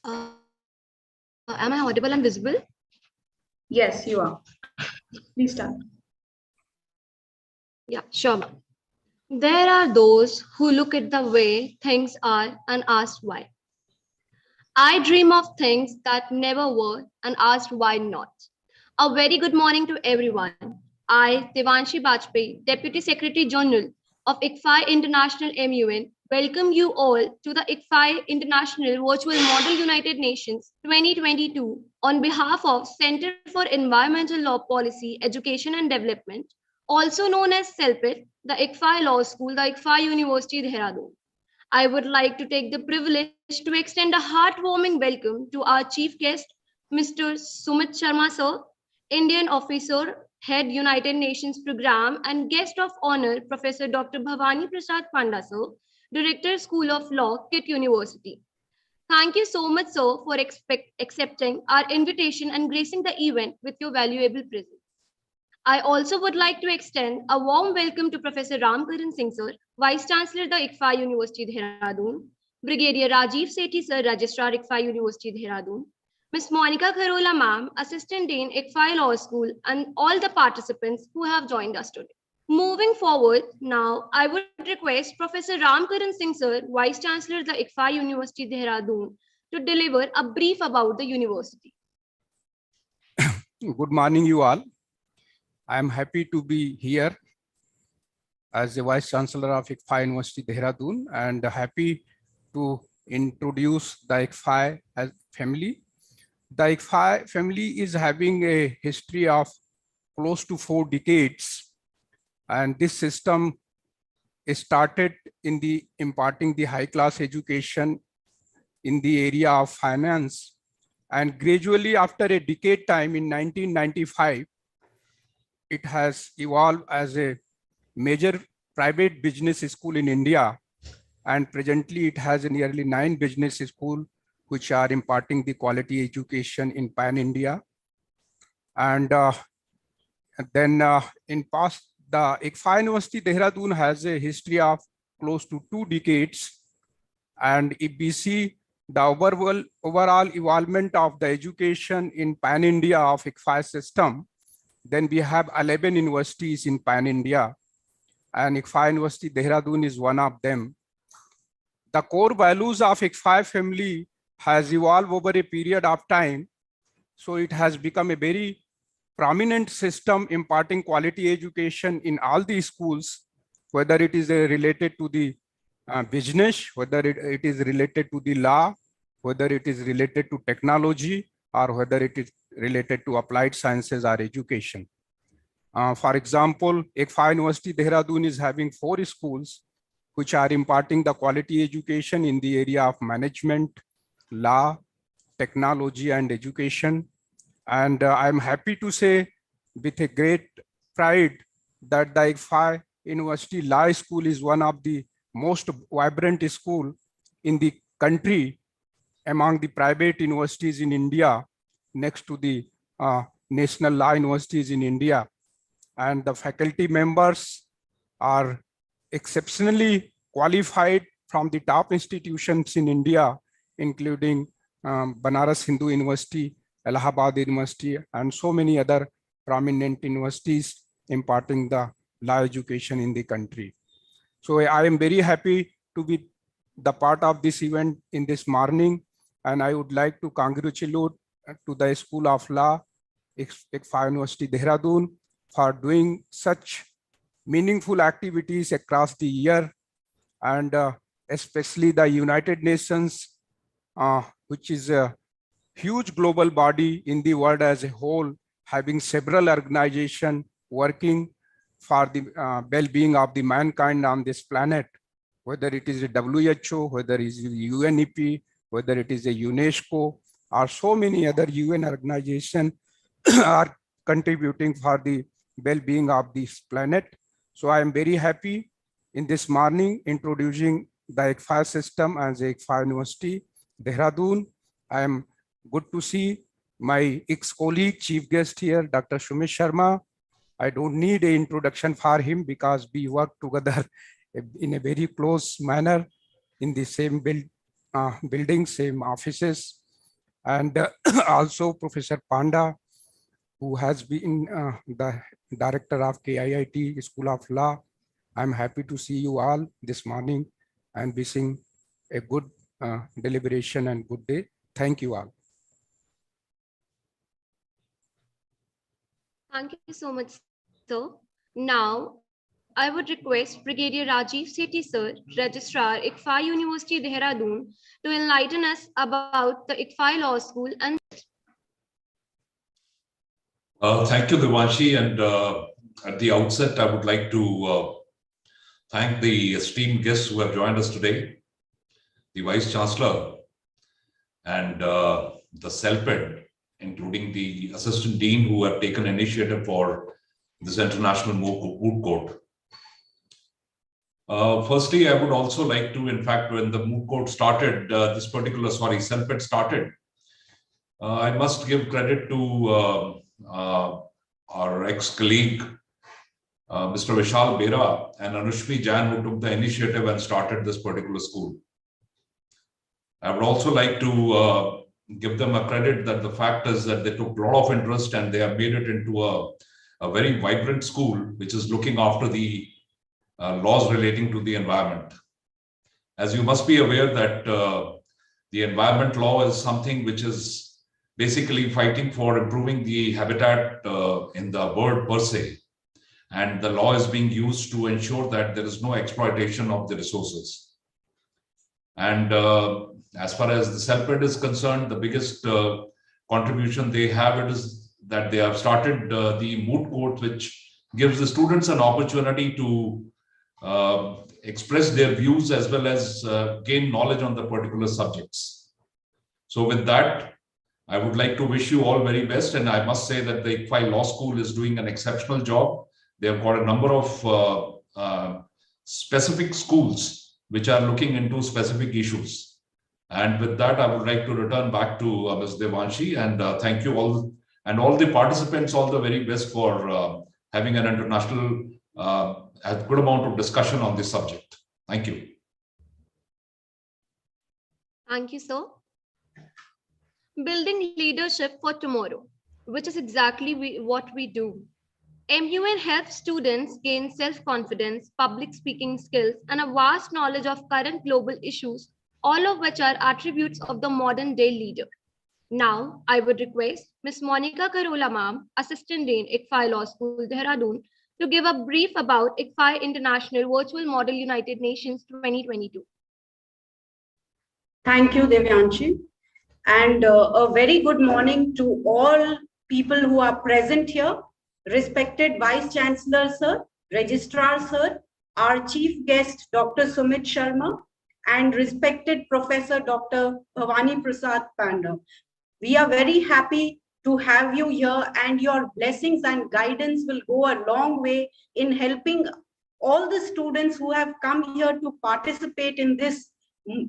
Am I audible and visible? Yes, you are. Please start. Yeah, sure. Ma'am. There are those who look at the way things are and ask why. I dream of things that never were and asked why not. A very good morning to everyone. I, Devanshi Bajpayee, Deputy Secretary General of ICFI International MUN, welcome you all to the ICFI International Virtual Model United Nations 2022 on behalf of Center for Environmental Law Policy, Education and Development, also known as CELPIT, the ICFI Law School, the ICFI University, Dehradun. I would like to take the privilege to extend a heartwarming welcome to our chief guest, Mr. Sumit Sharma, sir, Indian officer, head United Nations program, and guest of honor, Professor Dr. Bhavani Prasad Panda, sir, Director, School of Law, KIT University. Thank you so much, sir, for accepting our invitation and gracing the event with your valuable presence. I also would like to extend a warm welcome to Professor Ramkaran Singh, sir, Vice Chancellor, the ICFI University, Dehradun, Brigadier Rajiv Sethi, sir, Registrar, ICFI University, Dehradun, Ms. Monica Kharola, ma'am, Assistant Dean, ICFI Law School, and all the participants who have joined us today. Moving forward, now I would request Professor Ramkaran Singh, sir, Vice Chancellor, the ICFI University, Dehradun, to deliver a brief about the university. Good morning, you all. I am happy to be here as the Vice Chancellor of ICFI University, Dehradun, and happy to introduce the ICFI as family. The ICFI family is having a history of close to 4 decades, and this system started in the imparting the high-class education in the area of finance, and gradually after a decade time in 1995, it has evolved as a major private business school in India, and presently it has nearly 9 business schools which are imparting the quality education in Pan-India. And then in past, the ICFI University Dehradun has a history of close to 2 decades. And if we see the overall involvement of the education in Pan-India of ICFI system, then we have 11 universities in Pan-India, and ICFI University Dehradun is one of them. The core values of ICFI family has evolved over a period of time. So it has become a very prominent system imparting quality education in all the schools, whether it is related to the business, whether it is related to the law, whether it is related to technology, or whether it is related to applied sciences or education. For example, ICFI University Dehradun is having 4 schools which are imparting the quality education in the area of management, law, technology, and education. And I'm happy to say with a great pride that the ICFI University Law School is one of the most vibrant school in the country among the private universities in India, next to the national law universities in India. And the faculty members are exceptionally qualified from the top institutions in India, including Banaras Hindu University, Allahabad University, and so many other prominent universities imparting the law education in the country. So I am very happy to be the part of this event in this morning, and I would like to congratulate to the School of Law, ICFI University Dehradun, for doing such meaningful activities across the year, and especially the United Nations, which is a huge global body in the world as a whole, having several organizations working for the well-being of the mankind on this planet, whether it is a WHO, whether it is a UNEP, whether it is a UNESCO, or so many other UN organizations are contributing for the well-being of this planet. So I am very happy in this morning introducing the ICFI system as ICFI University Dehradun. I am good to see my ex-colleague, chief guest here, Dr. Sumit Sharma. I don't need an introduction for him because we work together in a very close manner in the same building, same offices. and also Professor Panda, who has been the director of KIIT School of Law. I'm happy to see you all this morning and wishing a good deliberation and good day. Thank you all. Thank you so much, sir. Now, I would request Brigadier Rajiv Sethi, sir, Registrar, ICFI University, Dehradun, to enlighten us about the ICFI Law School and Thank you, Devanshi. And at the outset, I would like to thank the esteemed guests who have joined us today, the Vice Chancellor and the CELPED, including the Assistant Dean who have taken initiative for this international moot court. Firstly, I would also like to, in fact, when the moot court started, CELPED started, I must give credit to our ex-colleague, Mr. Vishal Bera and Anushmi Jain, who took the initiative and started this particular school. I would also like to give them a credit that the fact is that they took a lot of interest and they have made it into a very vibrant school, which is looking after the laws relating to the environment. As you must be aware that the environment law is something which is basically fighting for improving the habitat in the bird per se. And the law is being used to ensure that there is no exploitation of the resources. And as far as the CELPED is concerned, the biggest contribution they have it is that they have started the moot court, which gives the students an opportunity to express their views as well as gain knowledge on the particular subjects. So with that, I would like to wish you all very best. And I must say that the ICFI Law School is doing an exceptional job. They have got a number of specific schools which are looking into specific issues. And with that, I would like to return back to Ms. Devanshi and thank you all and all the participants, all the very best for having an international, a good amount of discussion on this subject. Thank you. thank you, sir. Building leadership for tomorrow, which is exactly what we do. MUN helps students gain self-confidence, public speaking skills, and a vast knowledge of current global issues, all of which are attributes of the modern day leader. Now, I would request Ms. Monica Karola ma'am, Assistant Dean, ICFI Law School, Dehradun, to give a brief about ICFI International Virtual Model United Nations 2022. Thank you, Devyanshi. And a very good morning to all people who are present here. Respected Vice Chancellor, sir, Registrar, sir, our Chief Guest, Dr. Sumit Sharma, and respected Professor Dr. Bhavani Prasad Panda. We are very happy to have you here, and your blessings and guidance will go a long way in helping all the students who have come here to participate in this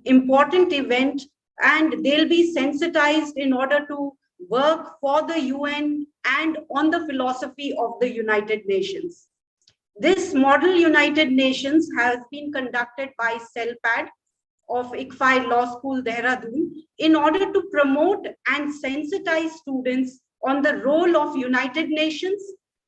important event, and they'll be sensitized in order to work for the UN and on the philosophy of the United Nations. This Model United Nations has been conducted by CELPAD of ICFI Law School, Dehradun, in order to promote and sensitize students on the role of United Nations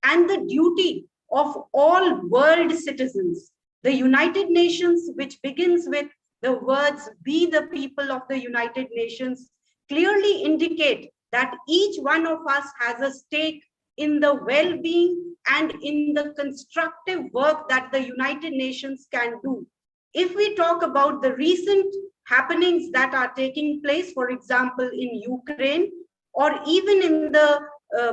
and the duty of all world citizens. The United Nations, which begins with the words, "Be the people of the United Nations," clearly indicate that each one of us has a stake in the well-being and in the constructive work that the United Nations can do. If we talk about the recent happenings that are taking place, for example, in Ukraine, or even in the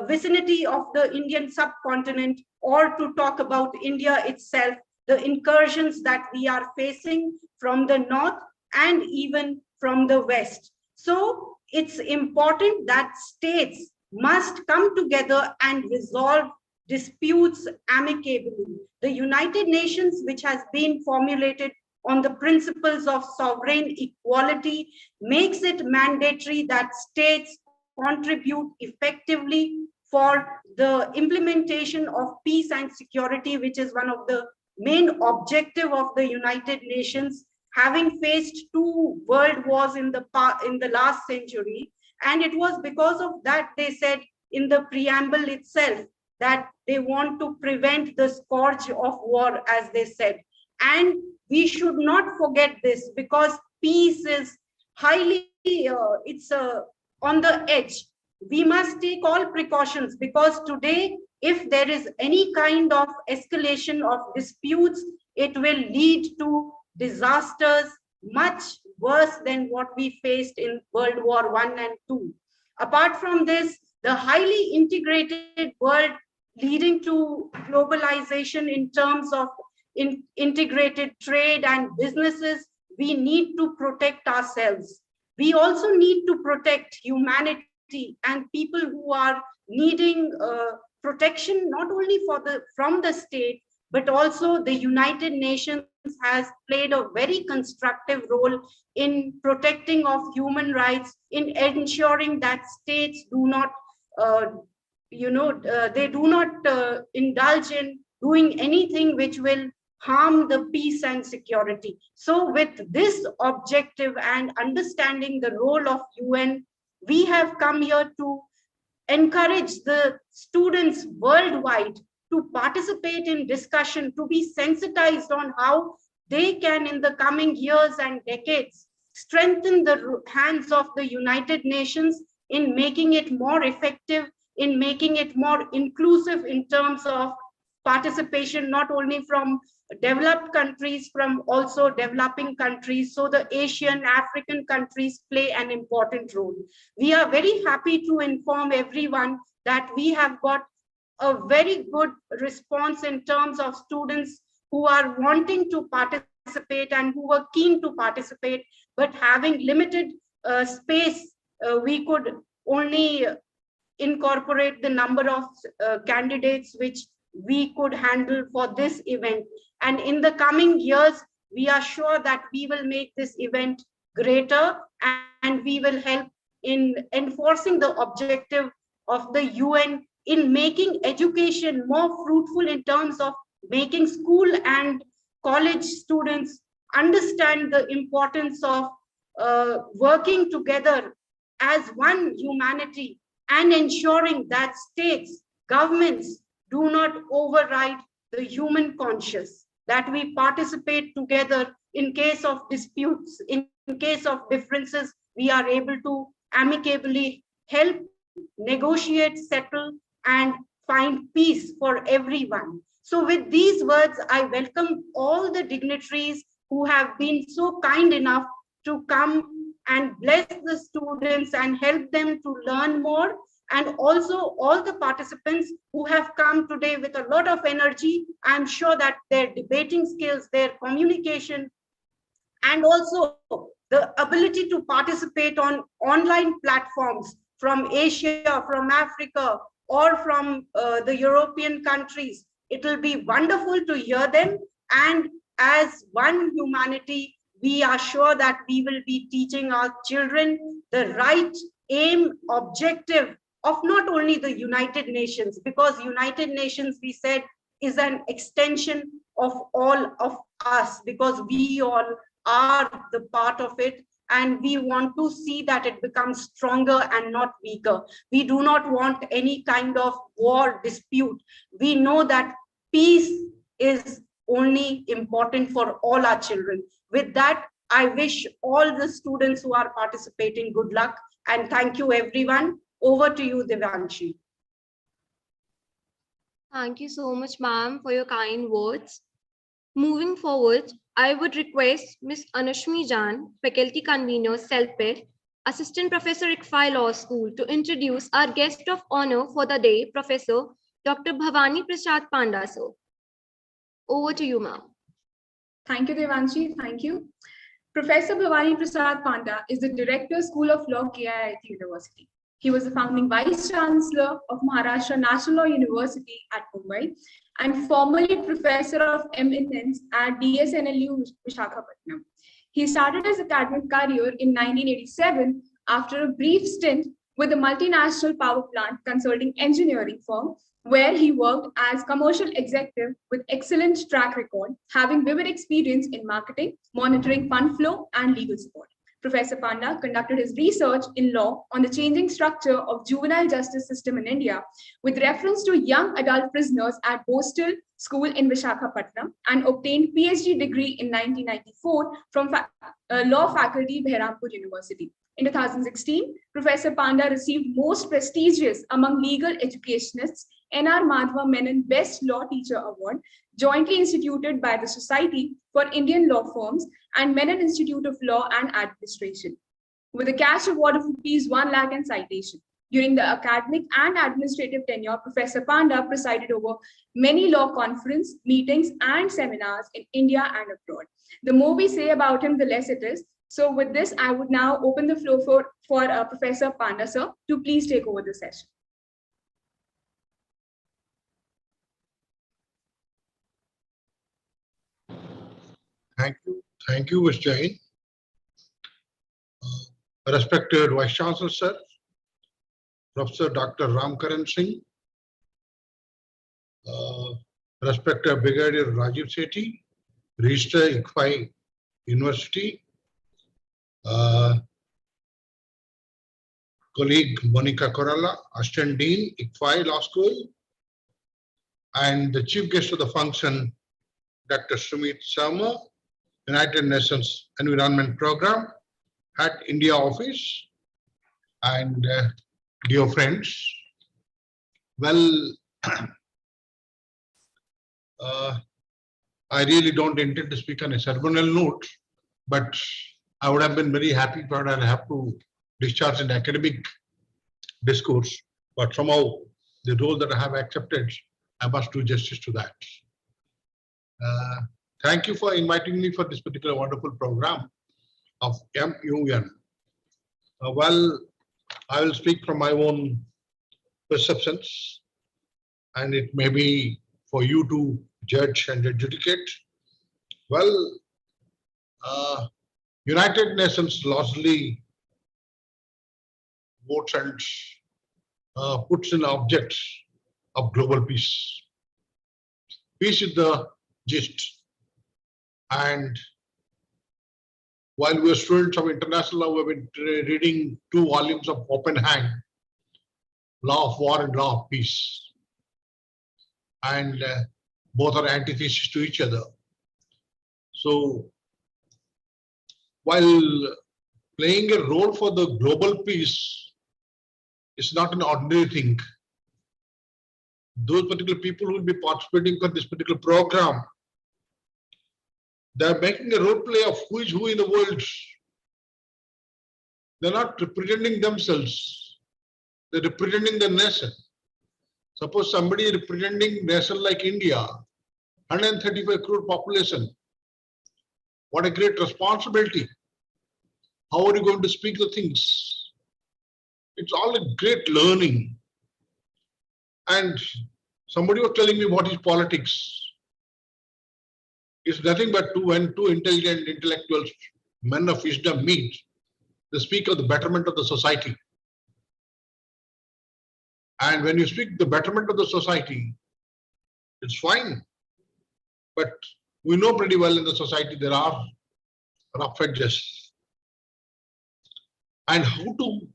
vicinity of the Indian subcontinent, or to talk about India itself, the incursions that we are facing from the north and even from the west. So it's important that states must come together and resolve disputes amicably. The United Nations, which has been formulated on the principles of sovereign equality, makes it mandatory that states contribute effectively for the implementation of peace and security, which is one of the main objective of the United Nations. Having faced 2 world wars in the last century, And it was because of that they said in the preamble itself that they want to prevent the scourge of war, as they said. And we should not forget this, because peace is highly, on the edge. We must take all precautions, because today, if there is any kind of escalation of disputes, it will lead to disasters much worse than what we faced in World War I and II. Apart from this, the highly integrated world leading to globalization in terms of integrated trade and businesses, we need to protect ourselves. We also need to protect humanity and people who are needing protection, not only from the state, but also the United Nations has played a very constructive role in protecting of human rights, in ensuring that states do not, they do not indulge in doing anything which will harm the peace and security. So with this objective and understanding the role of UN, we have come here to encourage the students worldwide to participate in discussion, to be sensitized on how they can in the coming years and decades strengthen the hands of the United Nations in making it more effective, in making it more inclusive in terms of participation, not only from developed countries, from also developing countries. So the Asian, African countries play an important role. We are very happy to inform everyone that we have got a very good response in terms of students who are wanting to participate and who were keen to participate, but having limited space, we could only incorporate the number of candidates which we could handle for this event. And in the coming years, we are sure that we will make this event greater, and we will help in enforcing the objective of the UN in making education more fruitful in terms of making school and college students understand the importance of working together as one humanity and ensuring that states, governments do not override the human conscience, that we participate together in case of disputes, in case of differences, we are able to amicably help, negotiate, settle, and find peace for everyone. So with these words, I welcome all the dignitaries who have been so kind enough to come and bless the students and help them to learn more, and also all the participants who have come today with a lot of energy. I'm sure that their debating skills, their communication, and also the ability to participate on online platforms from Asia, from Africa, or from the European countries. It will be wonderful to hear them. And as one humanity, we are sure that we will be teaching our children the right aim, objective of not only the United Nations, because United Nations, we said, is an extension of all of us, because we all are the part of it, and we want to see that it becomes stronger and not weaker. We do not want any kind of war dispute. We know that peace is only important for all our children. With that, I wish all the students who are participating good luck, and thank you everyone. Over to you, Devanshi. Thank you so much, ma'am, for your kind words. Moving forward, I would request Ms. Anushmi Jan, Faculty Convener, CELPIT, Assistant Professor, ICFI Law School, to introduce our guest of honor for the day, Professor Dr. Bhavani Prasad Panda, sir. Over to you, ma'am. Thank you, Devanshi. Thank you. Professor Bhavani Prasad Panda is the Director, School of Law, KIIT University. He was the founding Vice Chancellor of Maharashtra National Law University at Mumbai and formerly Professor of Eminence at DSNLU Visakhapatnam. He started his academic career in 1987 after a brief stint with a multinational power plant consulting engineering firm, where he worked as commercial executive with excellent track record, having vivid experience in marketing, monitoring fund flow, and legal support. Professor Panda conducted his research in law on the changing structure of juvenile justice system in India with reference to young adult prisoners at Boston School in Vishakhapatnam and obtained PhD degree in 1994 from law faculty Behrampur University. In 2016, Professor Panda received most prestigious among legal educationists N.R. Madhava Menon Best Law Teacher Award, jointly instituted by the Society for Indian Law Firms and Menon Institute of Law and Administration, with a cash award of ₹1 lakh and citation. During the academic and administrative tenure, Professor Panda presided over many law conference, meetings, and seminars in India and abroad. The more we say about him, the less it is. So with this, I would now open the floor for Professor Panda, sir, to please take over the session. Thank you, Ms. Jain. Respected Vice Chancellor, sir, Professor Dr. Ramkaran Singh, respected Brigadier Rajiv Sethi, Registrar ICFI University, colleague Monica Coralla, Assistant Dean, ICFI Law School, and the Chief Guest of the function, Dr. Sumit Sharma, United Nations Environment Program at India Office, and dear friends. Well, I really don't intend to speak on a ceremonial note, but I would have been very happy, but I'll have to discharge an academic discourse. But somehow, the role that I have accepted, I must do justice to that. Thank you for inviting me for this particular wonderful program of MUN. Well, I will speak from my own perceptions, and it may be for you to judge and adjudicate. Well, United Nations largely votes and puts in objects of global peace. Peace is the gist. And while we are students of international law, we've been reading 2 volumes of Oppenheim, Law of War and Law of Peace. And both are antithesis to each other. So while playing a role for the global peace is not an ordinary thing, those particular people who will be participating for this particular program, they're making a role play of who is who in the world. They're not representing themselves. They're representing the nation. Suppose somebody is representing nation like India, 135 crore population. What a great responsibility. How are you going to speak the things? It's all a great learning. And somebody was telling me what is politics. It's nothing but when two intelligent intellectuals, men of wisdom meet, they speak of the betterment of the society. And when you speak the betterment of the society, it's fine. But we know pretty well in the society there are rough edges. And how to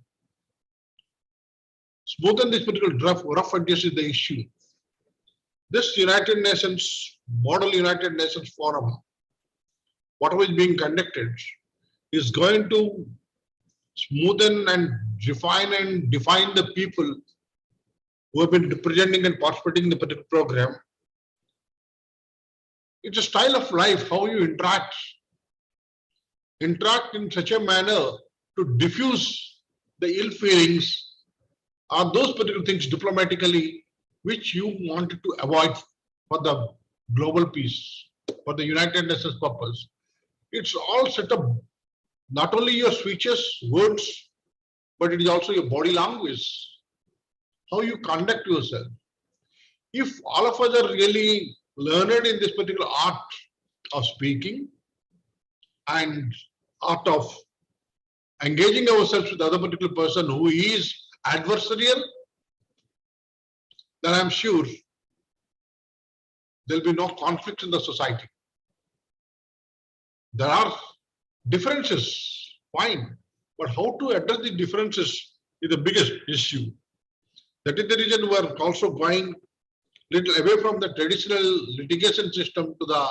smoothen this particular rough edges is the issue. This United Nations, Model United Nations Forum, whatever is being conducted, is going to smoothen and define the people who have been representing and participating in the particular program. It's a style of life, how you interact in such a manner to diffuse the ill feelings or those particular things diplomatically which you wanted to avoid for the global peace, for the United Nations purpose. It's all set up, not only your speeches, words, but it is also your body language, how you conduct yourself. If all of us are really learned in this particular art of speaking and art of engaging ourselves with the other particular person who is adversarial, then I'm sure there'll be no conflict in the society. There are differences fine. But how to address the differences is the biggest issue. That is the reason we are also going little away from the traditional litigation system to the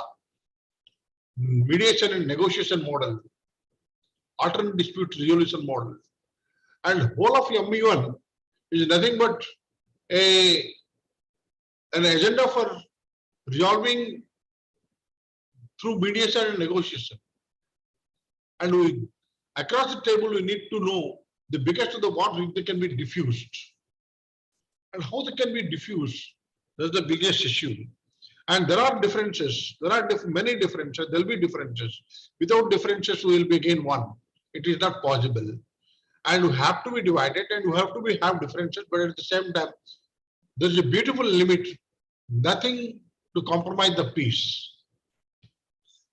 mediation and negotiation model, alternate dispute resolution model. And whole of MU1 is nothing but an agenda for resolving through mediation and negotiation. And we, across the table, we need to know the biggest of the what they can be diffused. And how they can be diffused, that's the biggest issue. And there are differences, there are many differences, there will be differences. Without differences, we will be again one. It is not possible. And we have to be divided and we have to have differences, but at the same time, there's a beautiful limit, nothing to compromise the peace.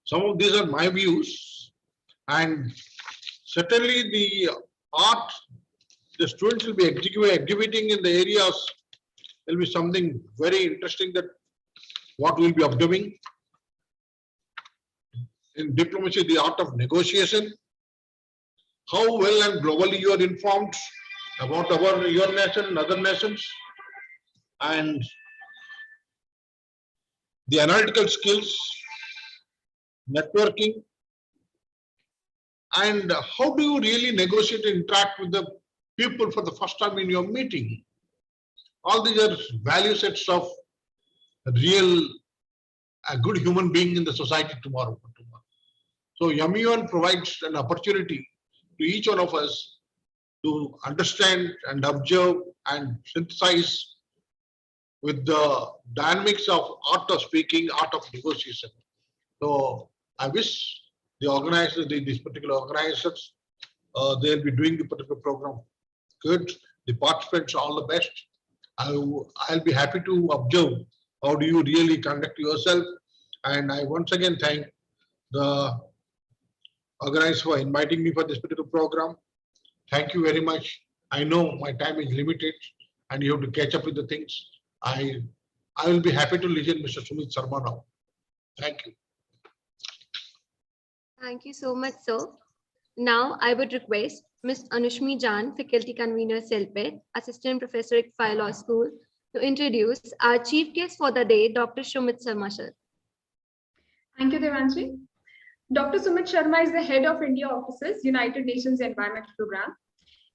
Some of these are my views, and certainly the art, the students will be exhibiting in the areas, there will be something very interesting that what we'll be observing. In diplomacy, the art of negotiation, how well and globally you are informed about your nation and other nations, and the analytical skills, networking, and how do you really negotiate and interact with the people for the first time in your meeting. All these are value sets of a good human being in the society tomorrow. So MU1 provides an opportunity to each one of us to understand and observe and synthesize with the dynamics of art of speaking, art of negotiation. So I wish the organizers, these particular organizers, they'll be doing the particular program good. The participants, all the best. I'll be happy to observe how do you really conduct yourself. And I once again thank the organizers for inviting me for this particular program. Thank you very much. I know my time is limited and you have to catch up with the things. I will be happy to listen Mr. Sumit Sharma now. Thank you. Thank you so much, sir. Now I would request Ms. Anushmi Jan, Faculty Convener, CELPET, Assistant Professor at Phi Law School, to introduce our chief guest for the day, Dr. Sumat Sharma, sir. Thank you, Devanshi. Dr. Sumat Sharma is the head of India Office's United Nations Environment Program.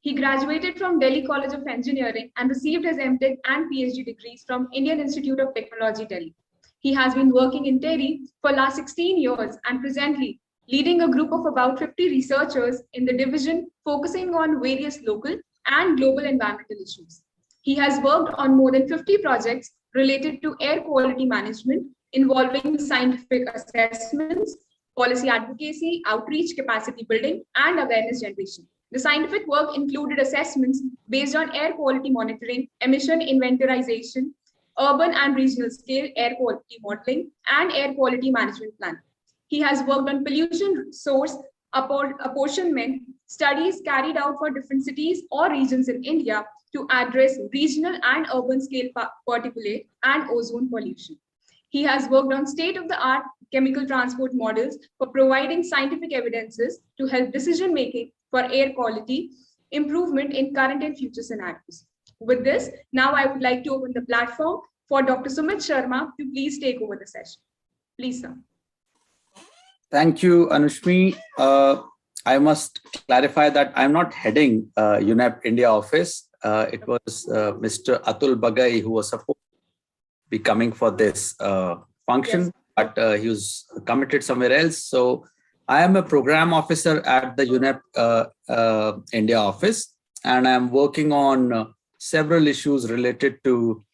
He graduated from Delhi College of Engineering and received his MTech and PhD degrees from Indian Institute of Technology, Delhi. He has been working in TERI for the last 16 years and presently leading a group of about 50 researchers in the division focusing on various local and global environmental issues. He has worked on more than 50 projects related to air quality management involving scientific assessments, policy advocacy, outreach, capacity building, and awareness generation. The scientific work included assessments based on air quality monitoring, emission inventorization, urban and regional scale air quality modeling, and air quality management plan. He has worked on pollution source apportionment studies carried out for different cities or regions in India to address regional and urban scale particulate and ozone pollution. He has worked on state-of-the-art chemical transport models for providing scientific evidences to help decision-making for air quality improvement in current and future scenarios. With this, now I would like to open the platform for Dr. Sumit Sharma to please take over the session. Please, sir. Thank you, Anushmi. I must clarify that I'm not heading UNEP India office. It was Mr. Atul Bagai who was supposed to be coming for this function, yes, but he was committed somewhere else. So I am a program officer at the UNEP India office, and I'm working on several issues related to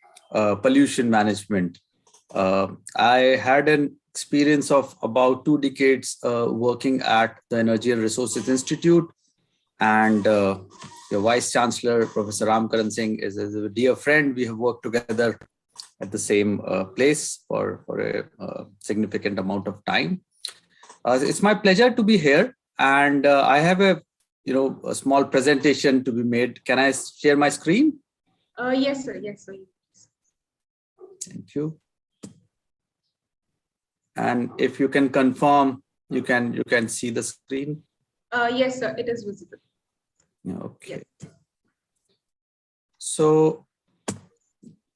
pollution management. I had an experience of about 2 decades working at the Energy and Resources Institute, and the Vice Chancellor, Professor Ramkaran Singh, is a dear friend. We have worked together at the same place for a significant amount of time. It's my pleasure to be here, and I have a small presentation to be made. Can I share my screen? Yes, sir. Yes, sir. Thank you. And if you can confirm, you can see the screen. Yes, sir, it is visible. Okay. So,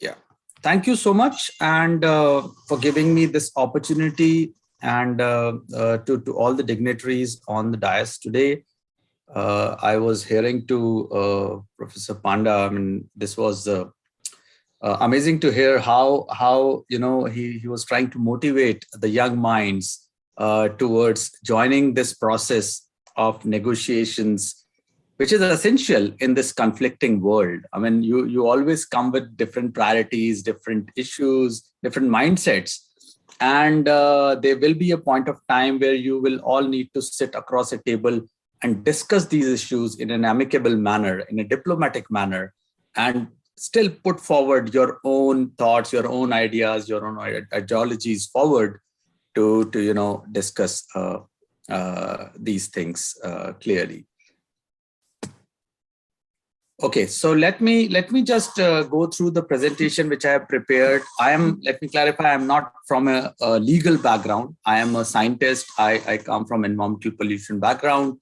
yeah, thank you so much, and for giving me this opportunity, and to all the dignitaries on the dais today. I was hearing to Professor Panda. I mean, this was amazing to hear how he was trying to motivate the young minds towards joining this process of negotiations, which is essential in this conflicting world. I mean, you always come with different priorities, different issues, different mindsets, and there will be a point of time where you will all need to sit across a table and discuss these issues in an amicable manner, in a diplomatic manner, and still put forward your own thoughts, your own ideas, your own ideologies forward to discuss these things clearly. Okay, so let me just go through the presentation which I have prepared. Let me clarify, I'm not from a legal background. I am a scientist. I come from environmental pollution background.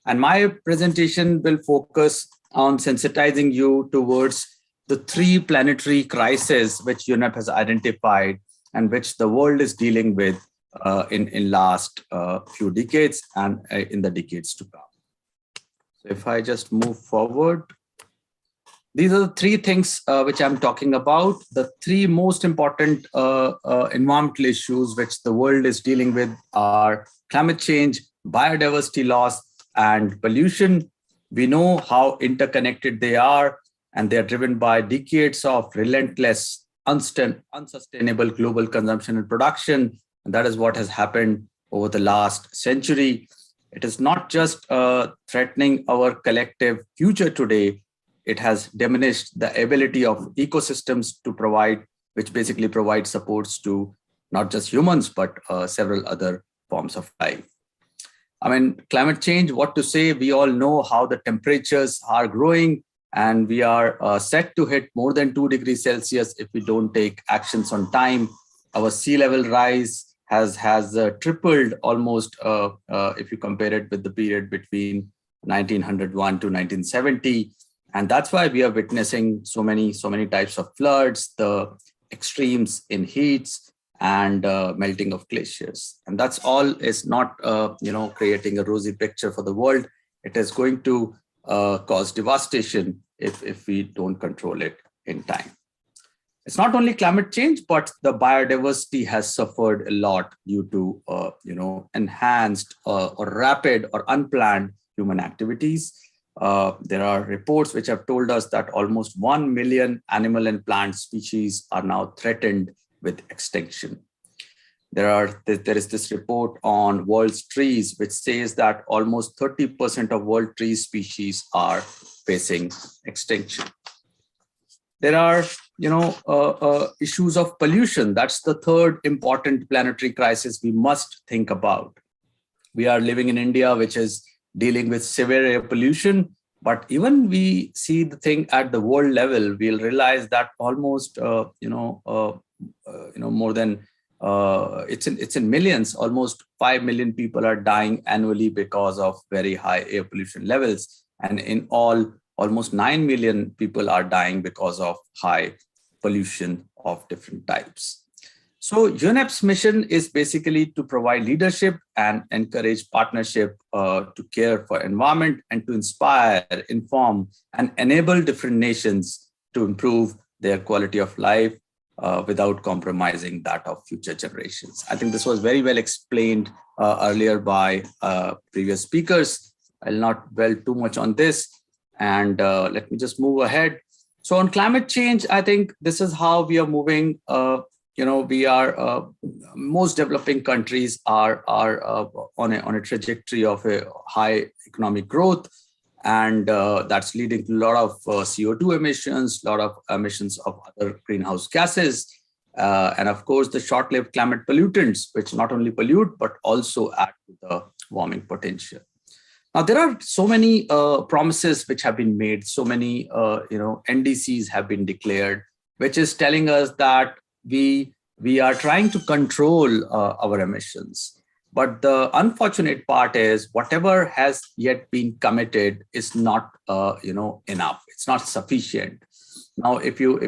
And my presentation will focus on sensitizing you towards the 3 planetary crises which UNEP has identified and which the world is dealing with in last few decades and in the decades to come. So if I just move forward, these are the 3 things which I'm talking about. The 3 most important environmental issues which the world is dealing with are climate change, biodiversity loss, and pollution. We know how interconnected they are, and they are driven by decades of relentless, unsustainable global consumption and production. And that is what has happened over the last century. It is not just threatening our collective future today. It has diminished the ability of ecosystems to provide, which basically provide supports to not just humans, but several other forms of life. I mean, climate change, what to say? We all know how the temperatures are growing, and we are set to hit more than 2 degrees Celsius if we don't take actions on time. Our sea level rise has tripled almost if you compare it with the period between 1901 to 1970. And that's why we are witnessing so many types of floods, the extremes in heats, and melting of glaciers. And that's all is not creating a rosy picture for the world. It is going to cause devastation if we don't control it in time. It's not only climate change, but the biodiversity has suffered a lot due to enhanced or rapid or unplanned human activities. There are reports which have told us that almost 1 million animal and plant species are now threatened with extinction. There is this report on world's trees, which says that almost 30% of world tree species are facing extinction. There are, issues of pollution. That's the 3rd important planetary crisis we must think about. We are living in India, which is dealing with severe air pollution. But even we see the thing at the world level, we'll realize that almost, more than it's in millions. Almost 5 million people are dying annually because of very high air pollution levels, and in all, almost 9 million people are dying because of high pollution of different types. So UNEP's mission is basically to provide leadership and encourage partnership to care for environment and to inspire, inform, and enable different nations to improve their quality of life without compromising that of future generations. I think this was very well explained earlier by previous speakers. I'll not dwell too much on this, and let me just move ahead. So on climate change, I think this is how we are moving. We are most developing countries are on a trajectory of a high economic growth, and that's leading to a lot of CO2 emissions, a lot of emissions of other greenhouse gases, and of course the short-lived climate pollutants, which not only pollute but also add to the warming potential. Now, there are so many promises which have been made, so many NDCs have been declared, which is telling us that we are trying to control our emissions. But the unfortunate part is whatever has yet been committed is not, enough. It's not sufficient. Now, if you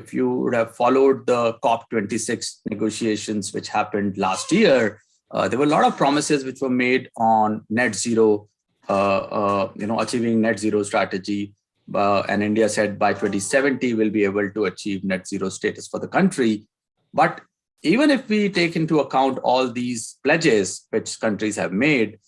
would have followed the COP26 negotiations, which happened last year, there were a lot of promises which were made on net zero, achieving net zero strategy. And India said by 2070 we'll be able to achieve net zero status for the country. But even if we take into account all these pledges which countries have made,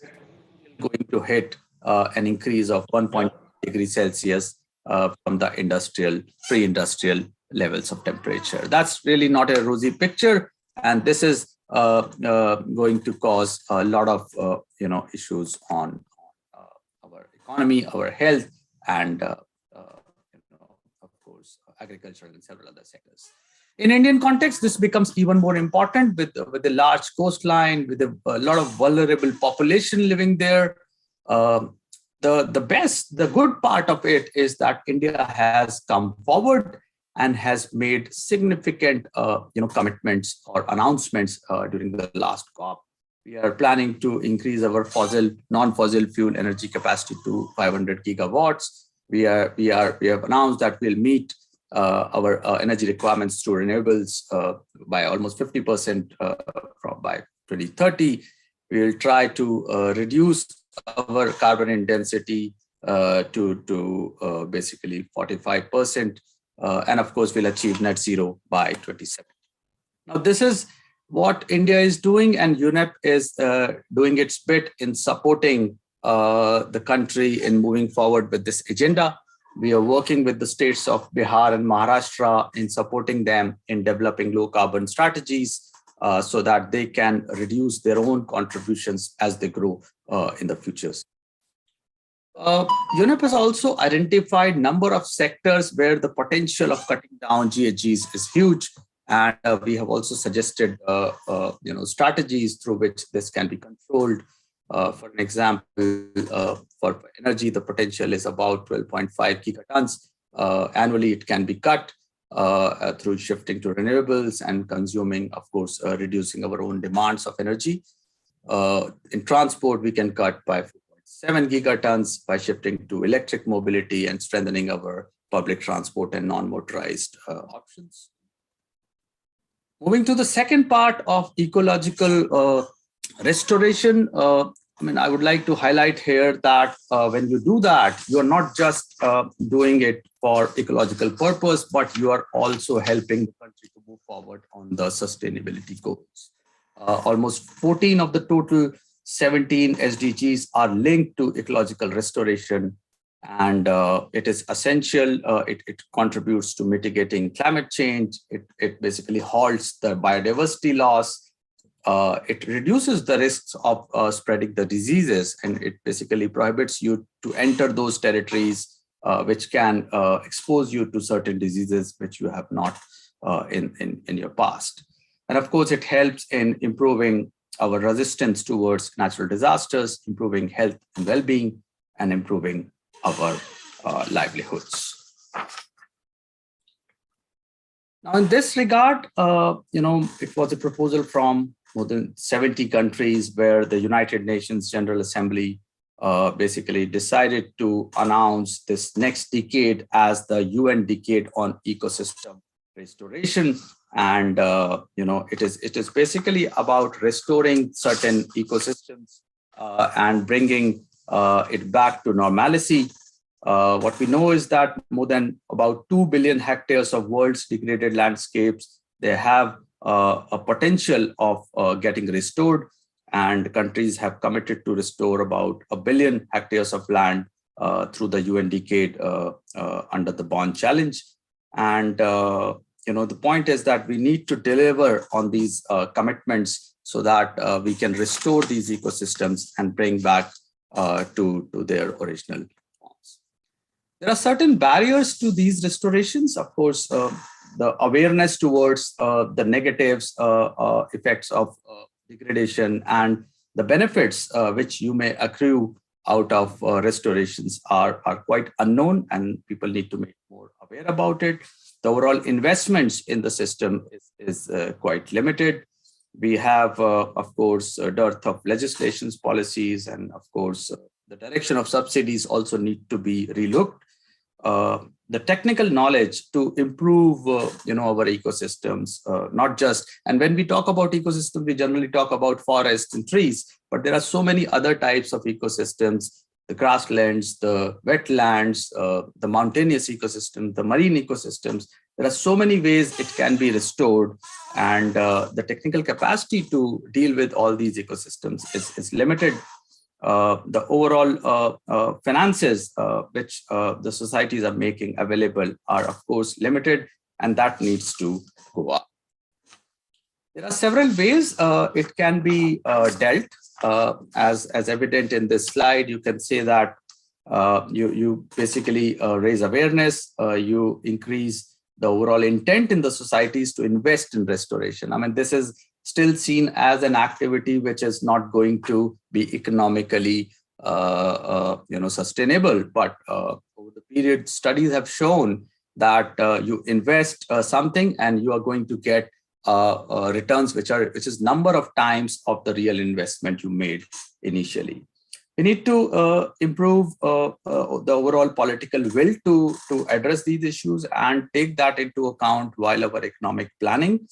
we're going to hit an increase of 1.5 degrees Celsius from the pre-industrial levels of temperature. That's really not a rosy picture, and this is going to cause a lot of issues on our economy, our health, and of course agriculture and several other sectors. In Indian context, this becomes even more important with a large coastline, with a lot of vulnerable population living there. The good part of it is that India has come forward and has made significant commitments or announcements during the last COP. We are planning to increase our non-fossil fuel energy capacity to 500 gigawatts. We have announced that we'll meet our energy requirements through renewables by almost 50% by 2030. We will try to reduce our carbon intensity to basically 45%. And of course, we'll achieve net zero by 2070. Now, this is what India is doing, and UNEP is doing its bit in supporting the country in moving forward with this agenda. We are working with the states of Bihar and Maharashtra in supporting them in developing low carbon strategies so that they can reduce their own contributions as they grow in the futures. UNEP has also identified a number of sectors where the potential of cutting down GHGs is huge. And we have also suggested strategies through which this can be controlled. For an example, for energy, the potential is about 12.5 gigatons. Annually, it can be cut through shifting to renewables and consuming, of course, reducing our own demands of energy. In transport, we can cut by 4.7 gigatons by shifting to electric mobility and strengthening our public transport and non-motorized options. Moving to the second part of ecological restoration, I would like to highlight here that when you do that, you are not just doing it for ecological purpose, but you are also helping the country to move forward on the sustainability goals. Almost 14 of the total 17 SDGs are linked to ecological restoration, and it is essential. It contributes to mitigating climate change. It basically halts the biodiversity loss. It reduces the risks of spreading the diseases, and it basically prohibits you to enter those territories which can expose you to certain diseases which you have not in your past. And of course, it helps in improving our resistance towards natural disasters, improving health and well-being, and improving our livelihoods. Now, in this regard, it was a proposal from more than 70 countries where the United Nations General Assembly basically decided to announce this next decade as the UN Decade on Ecosystem Restoration. And it is basically about restoring certain ecosystems and bringing it back to normalcy. What we know is that more than about 2 billion hectares of world's degraded landscapes, they have a potential of getting restored, and countries have committed to restore about 1 billion hectares of land through the UN Decade under the Bond Challenge. And the point is that we need to deliver on these commitments so that we can restore these ecosystems and bring back to their original forms. There are certain barriers to these restorations. Of course, the awareness towards the negatives effects of degradation and the benefits which you may accrue out of restorations are quite unknown, and people need to make more aware about it. The overall investments in the system is quite limited. We have, of course, a dearth of legislations, policies, and of course, the direction of subsidies also need to be relooked. The technical knowledge to improve, our ecosystems, not just, and when we talk about ecosystem, we generally talk about forests and trees, but there are so many other types of ecosystems, the grasslands, the wetlands, the mountainous ecosystem, the marine ecosystems. There are so many ways it can be restored, and the technical capacity to deal with all these ecosystems is limited. The overall finances which the societies are making available are, of course, limited, and that needs to go up. There are several ways it can be dealt. As evident in this slide, you can say that you basically raise awareness, you increase the overall intent in the societies to invest in restoration. I mean, this is still seen as an activity which is not going to be economically sustainable. But over the period, studies have shown that you invest something and you are going to get returns which is number of times of the real investment you made initially. We need to improve the overall political will to address these issues and take that into account while our economic planning.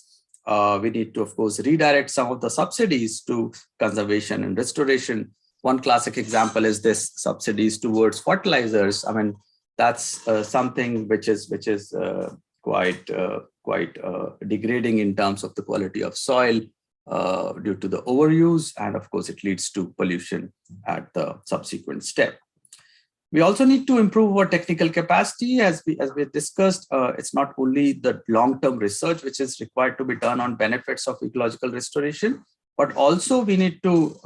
We need to, of course, redirect some of the subsidies to conservation and restoration. One classic example is this subsidies towards fertilizers. I mean, that's something which is quite degrading in terms of the quality of soil due to the overuse, and of course it leads to pollution at the subsequent step. We also need to improve our technical capacity. As we discussed, it's not only the long-term research which is required to be done on benefits of ecological restoration, but also we need to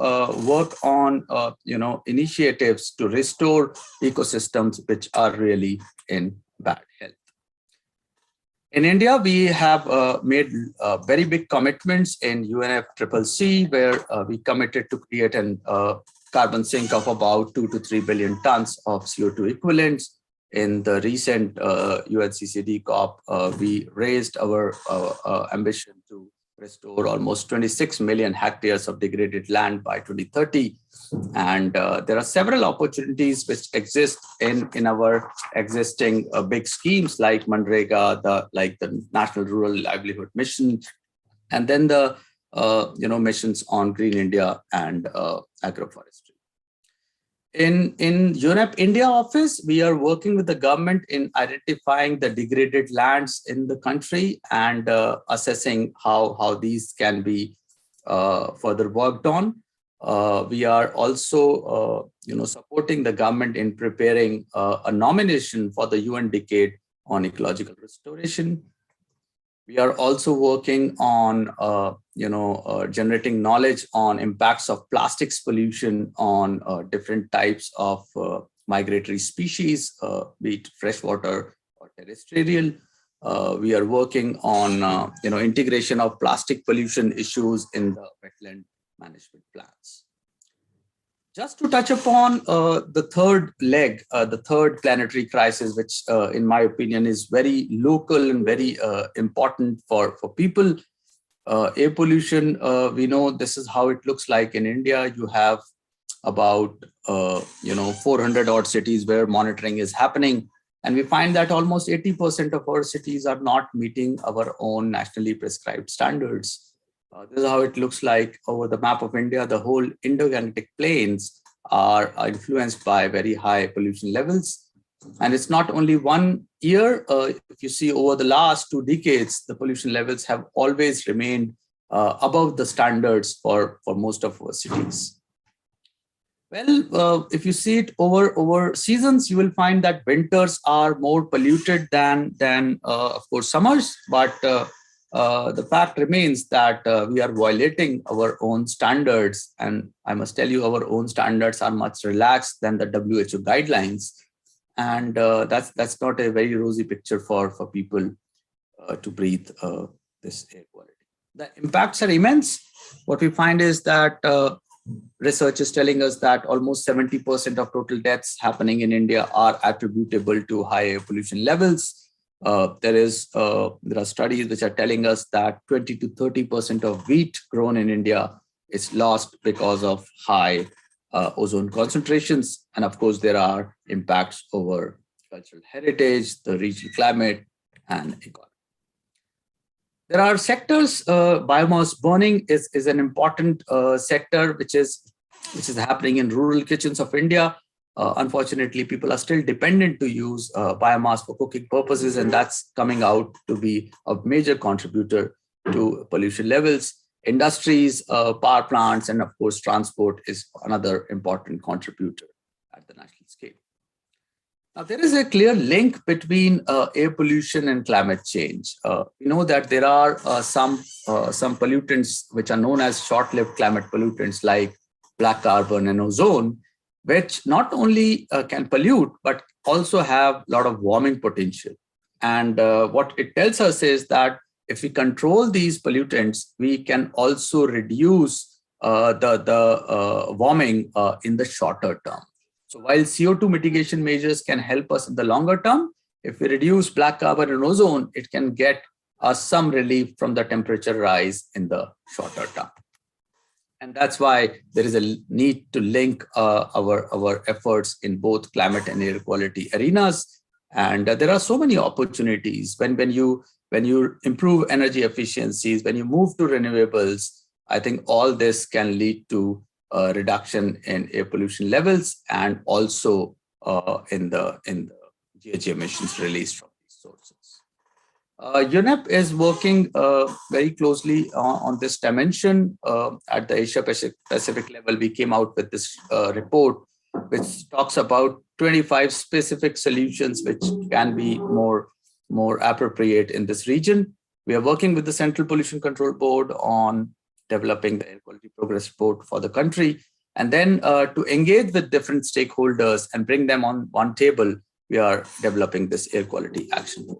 work on initiatives to restore ecosystems which are really in bad health. In India, we have made very big commitments in UNFCCC, where we committed to create an carbon sink of about 2 to 3 billion tons of CO2 equivalents. In the recent UNCCD COP, we raised our ambition to restore almost 26 million hectares of degraded land by 2030. And there are several opportunities which exist in our existing big schemes like Manrega, the National Rural Livelihood Mission, and then the missions on Green India and agroforestry. In UNEP India office, we are working with the government in identifying the degraded lands in the country and assessing how these can be further worked on. We are also supporting the government in preparing a nomination for the UN Decade on Ecological Restoration. We are also working on generating knowledge on impacts of plastics pollution on different types of migratory species, be it freshwater or terrestrial. We are working on integration of plastic pollution issues in the wetland management plans. Just to touch upon the third leg, the third planetary crisis, which in my opinion is very local and very important for people. Air pollution, we know this is how it looks like in India. You have about 400 odd cities where monitoring is happening. And we find that almost 80% of our cities are not meeting our own nationally prescribed standards. This is how it looks like over the map of India. The whole Indo-Gangetic plains are influenced by very high pollution levels. And it's not only 1 year. If you see over the last 2 decades, the pollution levels have always remained above the standards for most of our cities. Well, if you see it over seasons, you will find that winters are more polluted than of course, summers. But the fact remains that we are violating our own standards. And I must tell you, our own standards are much relaxed than the WHO guidelines. And that's not a very rosy picture for people to breathe this air quality. The impacts are immense. What we find is that research is telling us that almost 70% of total deaths happening in India are attributable to high air pollution levels. There are studies which are telling us that 20 to 30% of wheat grown in India is lost because of high ozone concentrations. And of course, there are impacts over cultural heritage, the regional climate, and economy. There are sectors, biomass burning is an important sector which is happening in rural kitchens of India. Unfortunately, people are still dependent to use biomass for cooking purposes, and that's coming out to be a major contributor to pollution levels. Industries, power plants, and of course, transport is another important contributor at the national scale. Now, there is a clear link between air pollution and climate change. We know that there are some pollutants which are known as short-lived climate pollutants like black carbon and ozone, which not only can pollute, but also have a lot of warming potential. And what it tells us is that if we control these pollutants, we can also reduce the warming in the shorter term. So while CO2 mitigation measures can help us in the longer term, if we reduce black carbon and ozone, it can get us some relief from the temperature rise in the shorter term. And that's why there is a need to link our efforts in both climate and air quality arenas. And there are so many opportunities when you improve energy efficiencies, when you move to renewables. I think all this can lead to a reduction in air pollution levels and also in the GHG emissions released from these sources. UNEP is working very closely on this dimension. At the Asia Pacific level, we came out with this report, which talks about 25 specific solutions which can be more appropriate in this region. We are working with the Central Pollution Control Board on developing the air quality progress report for the country. And then to engage with different stakeholders and bring them on one table, we are developing this air quality action board.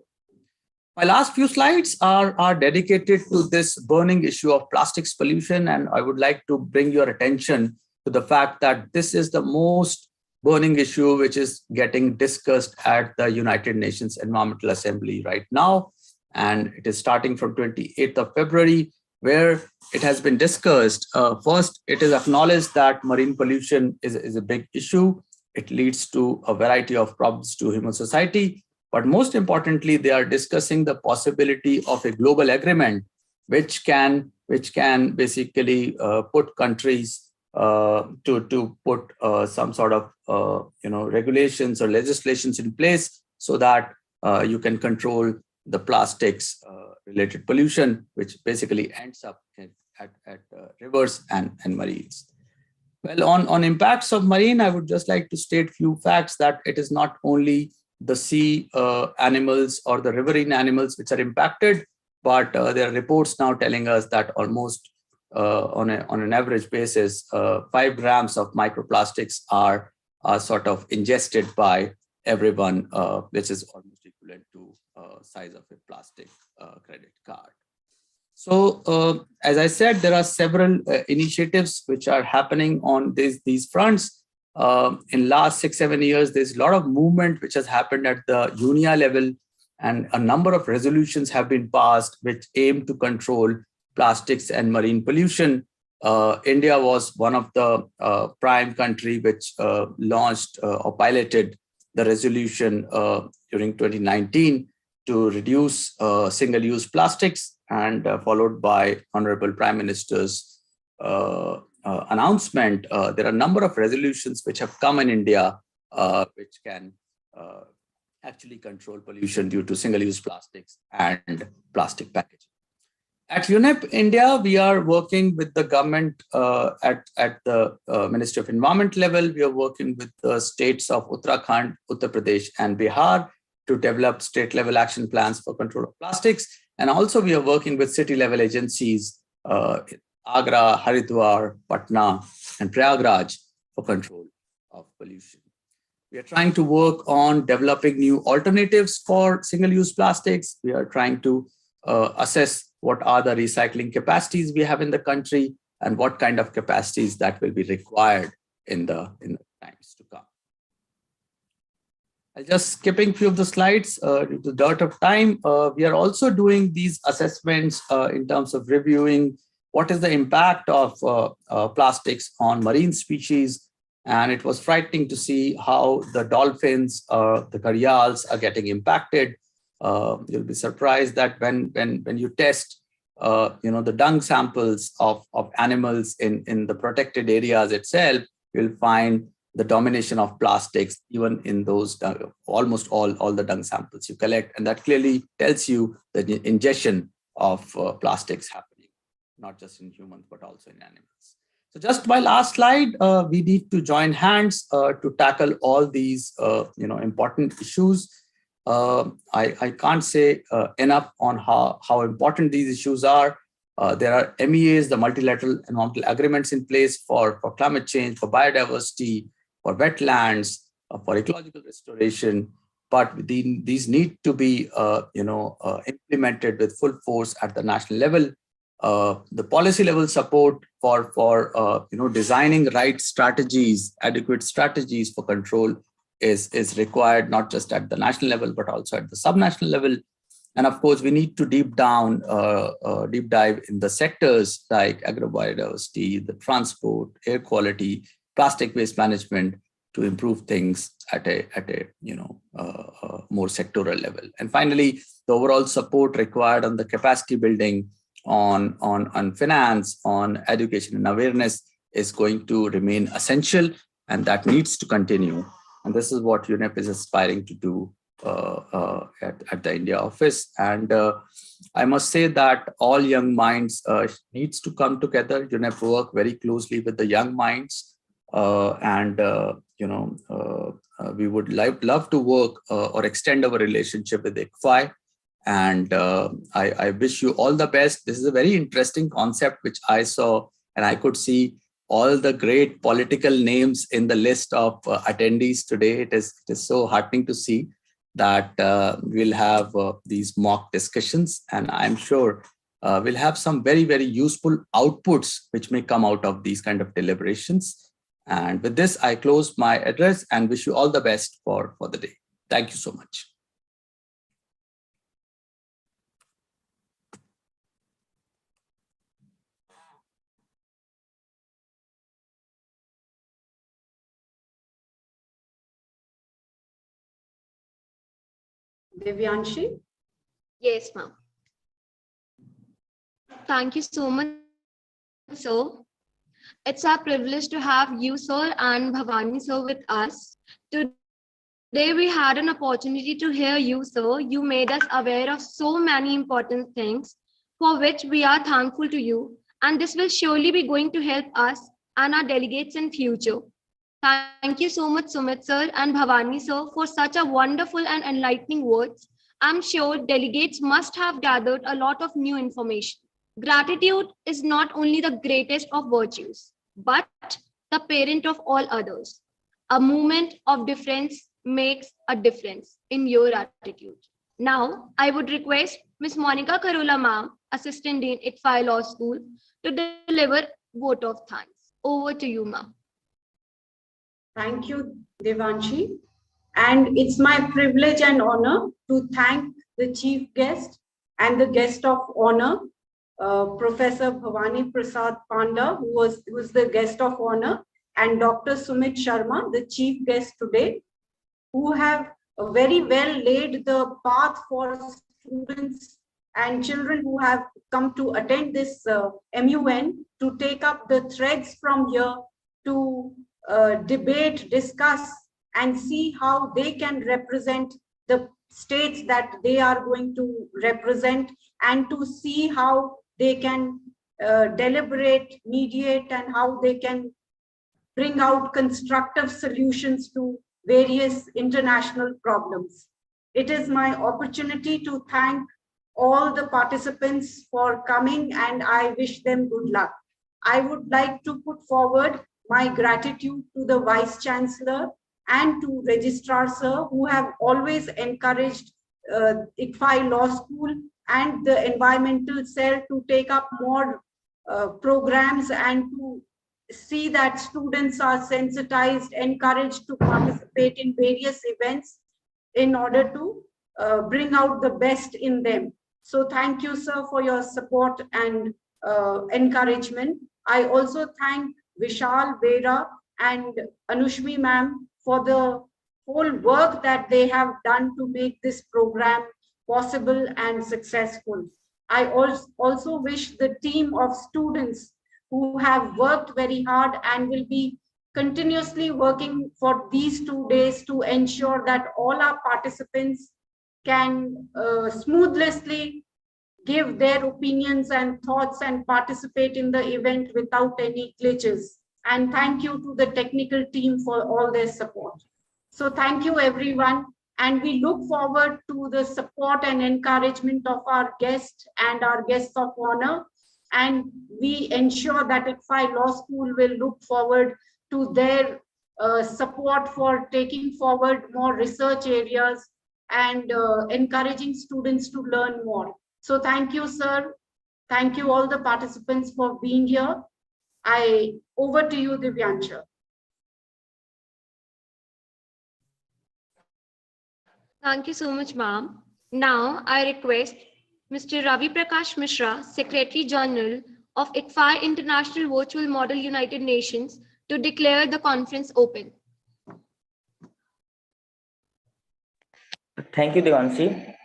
My last few slides are dedicated to this burning issue of plastics pollution. And I would like to bring your attention to the fact that this is the most burning issue which is getting discussed at the United Nations Environmental Assembly right now. And it is starting from 28th of February, where it has been discussed. First, it is acknowledged that marine pollution is a big issue. It leads to a variety of problems to human society. But most importantly, they are discussing the possibility of a global agreement, which can basically put countries to put some sort of regulations or legislations in place so that you can control the plastics related pollution, which basically ends up at rivers and marines. Well, on impacts of marine, I would just like to state few facts that it is not only the sea animals or the riverine animals which are impacted, but there are reports now telling us that almost on an average basis, 5 grams of microplastics are sort of ingested by everyone, which is almost equivalent to size of a plastic credit card. So, as I said, there are several initiatives which are happening on these fronts. In last 6-7 years, there's a lot of movement which has happened at the UNIA level, and a number of resolutions have been passed which aim to control plastics and marine pollution. India was one of the prime country which launched or piloted the resolution during 2019 to reduce single-use plastics, and followed by Honorable Prime Minister's announcement. There are a number of resolutions which have come in India which can actually control pollution due to single-use plastics and plastic packaging. At UNEP India, we are working with the government at the Ministry of Environment level. We are working with the states of Uttarakhand, Uttar Pradesh, and Bihar to develop state-level action plans for control of plastics. And also we are working with city-level agencies, Agra, Haridwar, Patna, and Prayagraj for control of pollution. We are trying to work on developing new alternatives for single-use plastics. We are trying to assess what are the recycling capacities we have in the country and what kind of capacities that will be required in the times to come. I'll just skipping few of the slides due to the dearth of time. We are also doing these assessments in terms of reviewing what is the impact of plastics on marine species. And it was frightening to see how the dolphins, the gharials are getting impacted. You'll be surprised that when you test the dung samples of animals in the protected areas itself, you'll find the domination of plastics, even in those almost all the dung samples you collect. And that clearly tells you the ingestion of plastics happening, not just in humans, but also in animals. So just my last slide, we need to join hands to tackle all these important issues. I can't say enough on how important these issues are. There are MEAs, the multilateral environmental agreements in place for climate change, for biodiversity, for wetlands, for ecological restoration, but these need to be implemented with full force at the national level. The policy level support for designing right strategies, adequate strategies for control is required, not just at the national level, but also at the subnational level. And of course, we need to deep dive in the sectors like agrobiodiversity, the transport, air quality, plastic waste management to improve things at a more sectoral level. And finally, the overall support required on the capacity building, on finance, on education and awareness is going to remain essential, and that needs to continue. And this is what UNEP is aspiring to do at the India office. And I must say that all young minds needs to come together. UNEP work very closely with the young minds, we would love to work or extend our relationship with ICFI. And I wish you all the best. This is a very interesting concept which I saw, and I could see all the great political names in the list of attendees today. It is so heartening to see that we'll have these mock discussions, and I'm sure we'll have some very, very useful outputs which may come out of these kind of deliberations. And with this, I close my address and wish you all the best for the day. Thank you so much. Devyanshi? Yes, ma'am. Thank you so much, sir. It's our privilege to have you, sir, and Bhavani, sir, with us. Today, we had an opportunity to hear you, sir. You made us aware of so many important things for which we are thankful to you. And this will surely be going to help us and our delegates in future. Thank you so much, Sumit, sir, and Bhavani, sir, for such a wonderful and enlightening words. I'm sure delegates must have gathered a lot of new information. Gratitude is not only the greatest of virtues, but the parent of all others. A moment of difference makes a difference in your attitude. Now, I would request Ms. Monica Karula ma'am, Assistant Dean at ICFI Law School, to deliver vote of thanks. Over to you, ma'am. Thank you, Devanshi. And it's my privilege and honor to thank the chief guest and the guest of honor, Professor Bhavani Prasad Panda, who was the guest of honor, and Dr. Sumit Sharma, the chief guest today, who have very well laid the path for students and children who have come to attend this MUN to take up the threads from here to debate, discuss, and see how they can represent the states that they are going to represent, and to see how they can deliberate, mediate, and how they can bring out constructive solutions to various international problems. It is my opportunity to thank all the participants for coming, and I wish them good luck. I would like to put forward my gratitude to the Vice Chancellor and to Registrar Sir, who have always encouraged ICFI Law School and the environmental cell to take up more programs and to see that students are sensitized, encouraged to participate in various events. in order to bring out the best in them. So thank you, sir, for your support and encouragement. I also thank Vishal, Vera, and Anushmi ma'am for the whole work that they have done to make this program possible and successful. I also wish the team of students who have worked very hard and will be continuously working for these 2 days to ensure that all our participants can smoothly give their opinions and thoughts and participate in the event without any glitches. And thank you to the technical team for all their support. So thank you, everyone. And we look forward to the support and encouragement of our guests and our guests of honor. And we ensure that ICFI Law School will look forward to their support for taking forward more research areas and encouraging students to learn more. So thank you, sir. Thank you all the participants for being here. Over to you, Divyansha. Thank you so much, ma'am. Now I request Mr. Ravi Prakash Mishra, Secretary General of ICFI International Virtual Model United Nations, to declare the conference open. Thank you, Devanshi.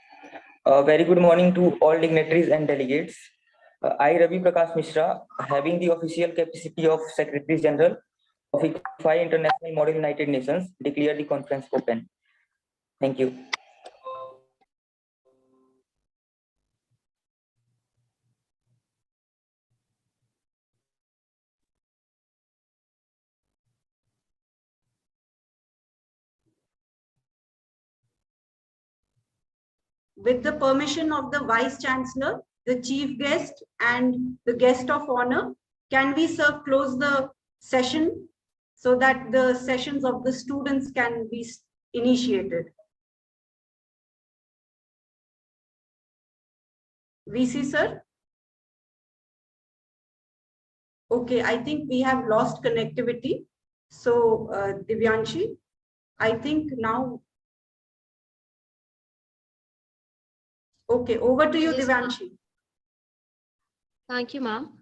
Very good morning to all dignitaries and delegates. I, Ravi Prakash Mishra, having the official capacity of Secretary General of ICFI International Model United Nations, declare the conference open. Thank you. With the permission of the Vice Chancellor, the Chief Guest, and the Guest of Honor, can we, sir, close the session so that the sessions of the students can be initiated? VC, sir? Okay, I think we have lost connectivity. So, Divyanshi, I think now. Okay, over to you, Yes, Divyanshi. Thank you, ma'am.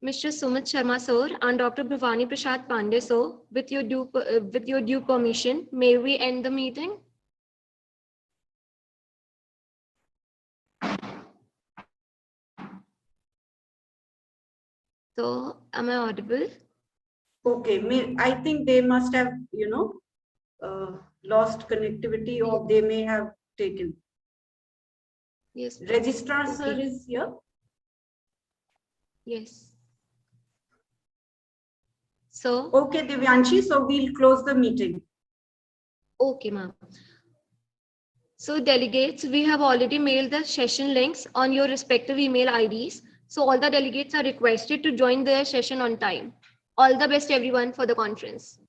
Mr. Sumat Sharma, sir, and Dr. Bhavani Prasad Panda, sir, with your due permission, may we end the meeting? So, am I audible? Okay, I think they must have, lost connectivity, or they may have taken. Yes. Registrar, Okay. sir, is here. Yes. So. Okay, Divyanshi, so we'll close the meeting. Okay, ma'am. So delegates, we have already mailed the session links on your respective email IDs. So all the delegates are requested to join the session on time. All the best, everyone, for the conference.